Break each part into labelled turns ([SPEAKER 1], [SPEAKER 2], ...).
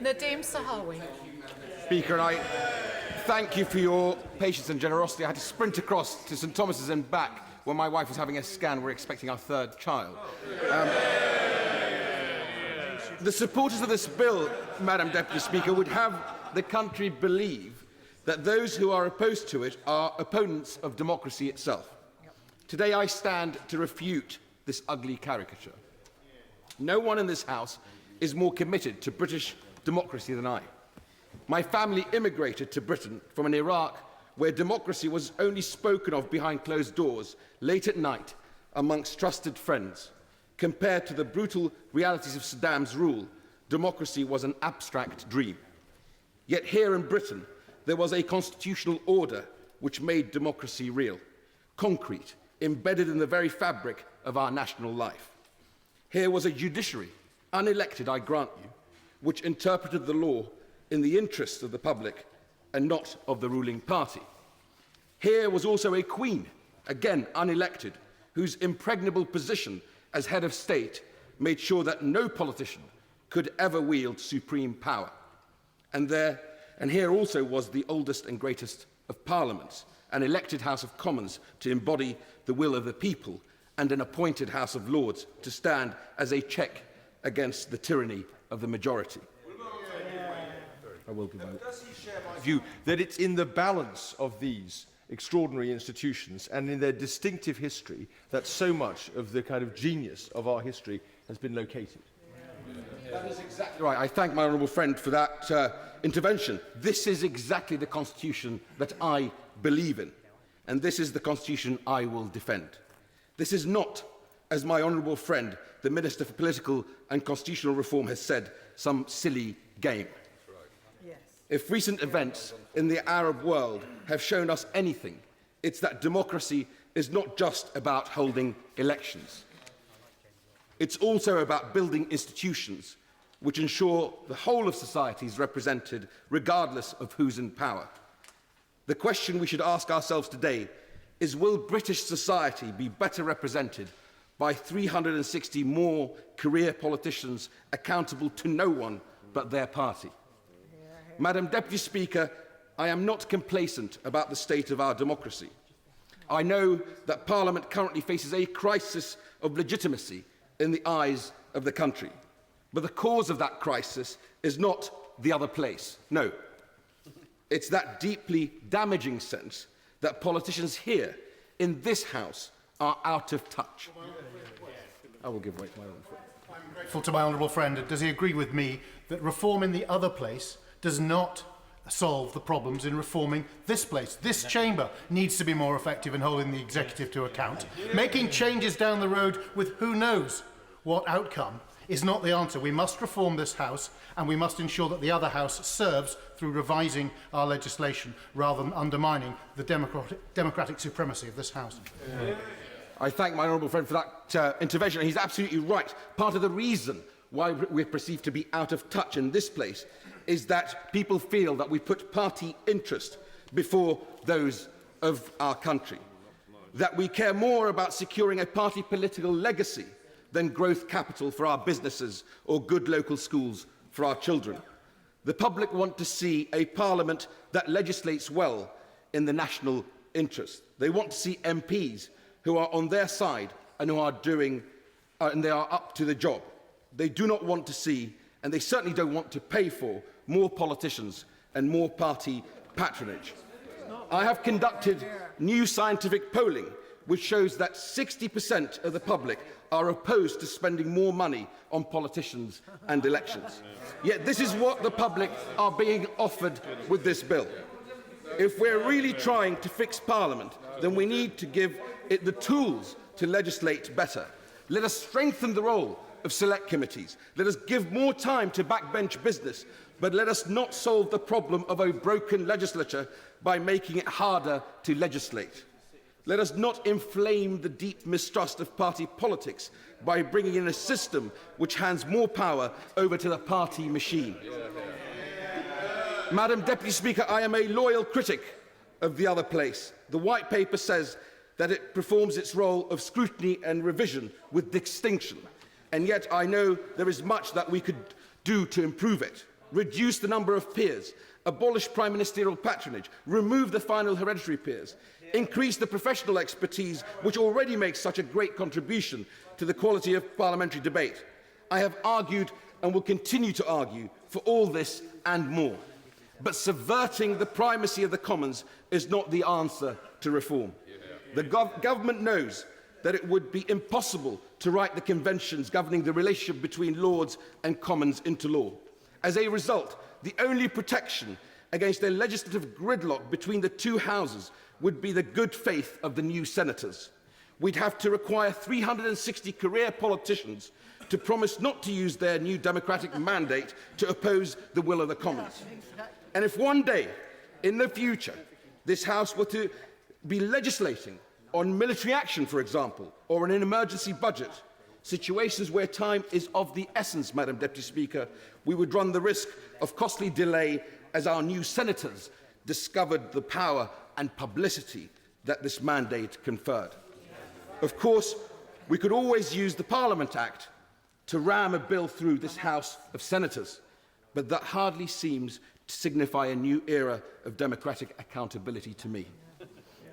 [SPEAKER 1] Nadhim Zahawi.
[SPEAKER 2] Speaker, and I thank you for your patience and generosity. I had to sprint across to St Thomas's and back when my wife was having a scan. We're expecting our third child. The supporters of this bill, Madam Deputy Speaker, would have the country believe that those who are opposed to it are opponents of democracy itself. Today I stand to refute this ugly caricature. No one in this House is more committed to British democracy than I. My family immigrated to Britain from an Iraq where democracy was only spoken of behind closed doors, late at night, amongst trusted friends. Compared to the brutal realities of Saddam's rule, democracy was an abstract dream. Yet here in Britain, there was a constitutional order which made democracy real, concrete, embedded in the very fabric of our national life. Here was a judiciary, unelected, I grant you, which interpreted the law in the interests of the public and not of the ruling party. Here was also a queen, again unelected, whose impregnable position as head of state made sure that no politician could ever wield supreme power. And here also was the oldest and greatest of parliaments, an elected House of Commons to embody the will of the people, and an appointed House of Lords to stand as a check against the tyranny of the majority. I will give you.
[SPEAKER 3] Does he share my view that it's in the balance of these extraordinary institutions and in their distinctive history that so much of the kind of genius of our history has been located?
[SPEAKER 2] That is exactly right. I thank my honourable friend for that intervention. This is exactly the constitution that I believe in, and this is the constitution I will defend. This is not, as my honourable friend, the Minister for Political and Constitutional Reform, has said, some silly game. If recent events in the Arab world have shown us anything, it's that democracy is not just about holding elections. It's also about building institutions which ensure the whole of society is represented regardless of who's in power. The question we should ask ourselves today is, will British society be better represented by 360 more career politicians accountable to no one but their party? Madam Deputy Speaker, I am not complacent about the state of our democracy. I know that Parliament currently faces a crisis of legitimacy in the eyes of the country. But the cause of that crisis is not the other place. No. It's that deeply damaging sense that politicians here in this House are out of touch. I will give way to my own friend.
[SPEAKER 4] I'm grateful to my honourable friend. Does he agree with me that reform in the other place does not solve the problems in reforming this place? This chamber needs to be more effective in holding the executive to account. Making changes down the road with who knows what outcome is not the answer. We must reform this House, and we must ensure that the other House serves through revising our legislation rather than undermining the democratic supremacy of this House.
[SPEAKER 2] I thank my honourable friend for that intervention. He's absolutely right. Part of the reason why we're perceived to be out of touch in this place is that people feel that we put party interest before those of our country, that we care more about securing a party political legacy than growth capital for our businesses or good local schools for our children. The public want to see a parliament that legislates well in the national interest. They want to see MPs who are on their side and who are and they are up to the job. They do not want to see, and they certainly don't want to pay for, more politicians and more party patronage. I have conducted new scientific polling which shows that 60% of the public are opposed to spending more money on politicians and elections. Yet this is what the public are being offered with this bill. If we're really trying to fix Parliament, then we need to give it the tools to legislate better. Let us strengthen the role of select committees. Let us give more time to backbench business, but let us not solve the problem of a broken legislature by making it harder to legislate. Let us not inflame the deep mistrust of party politics by bringing in a system which hands more power over to the party machine. Madam Deputy Speaker, I am a loyal critic of the other place. The White Paper says that it performs its role of scrutiny and revision with distinction, and yet I know there is much that we could do to improve it. reduce the number of peers, abolish prime ministerial patronage, remove the final hereditary peers, increase the professional expertise which already makes such a great contribution to the quality of parliamentary debate. I have argued and will continue to argue for all this and more. But subverting the primacy of the Commons is not the answer to reform. The government knows that it would be impossible to write the conventions governing the relationship between Lords and Commons into law. As a result, the only protection against a legislative gridlock between the two houses would be the good faith of the new senators. We'd have to require 360 career politicians to promise not to use their new democratic mandate to oppose the will of the Commons. And if one day, in the future, this House were to be legislating on military action, for example, or on an emergency budget, situations where time is of the essence, Madam Deputy Speaker, we would run the risk of costly delay as our new senators discovered the power and publicity that this mandate conferred. Of course, we could always use the Parliament Act to ram a bill through this House of Senators, but that hardly seems to signify a new era of democratic accountability to me.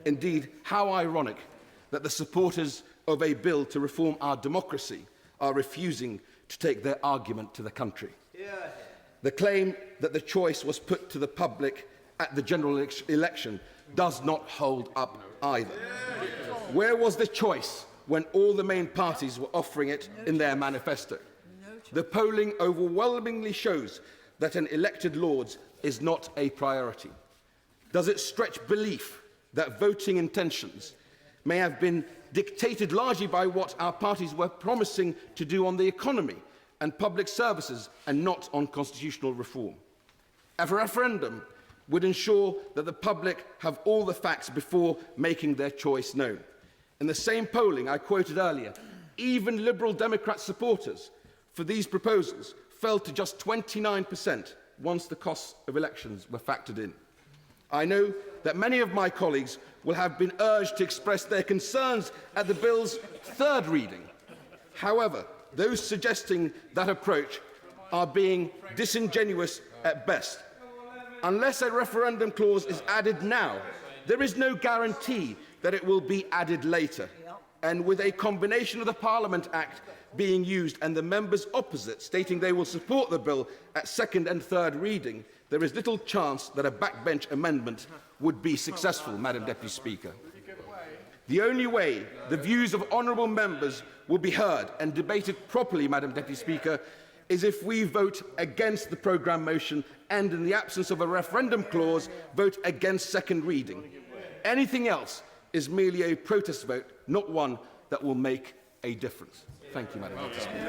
[SPEAKER 2] Indeed, how ironic that the supporters of a bill to reform our democracy are refusing to take their argument to the country. The claim that the choice was put to the public at the general election does not hold up either. Where was the choice when all the main parties were offering it in their manifesto? The polling overwhelmingly shows that an elected Lords is not a priority. Does it stretch belief that voting intentions may have been dictated largely by what our parties were promising to do on the economy and public services and not on constitutional reform? A referendum would ensure that the public have all the facts before making their choice known. In the same polling I quoted earlier, even Liberal Democrat supporters for these proposals fell to just 29% once the costs of elections were factored in. I know that many of my colleagues will have been urged to express their concerns at the bill's third reading. However, those suggesting that approach are being disingenuous at best. Unless a referendum clause is added now, there is no guarantee that it will be added later. And with a combination of the Parliament Act being used and the members opposite stating they will support the bill at second and third reading, there is little chance that a backbench amendment would be successful, Madam Deputy Speaker. The only way the views of honourable members will be heard and debated properly, Madam Deputy Speaker, is if we vote against the programme motion and, in the absence of a referendum clause, vote against second reading. Anything else is merely a protest vote, not one that will make a difference. Thank you, Madam Deputy Speaker.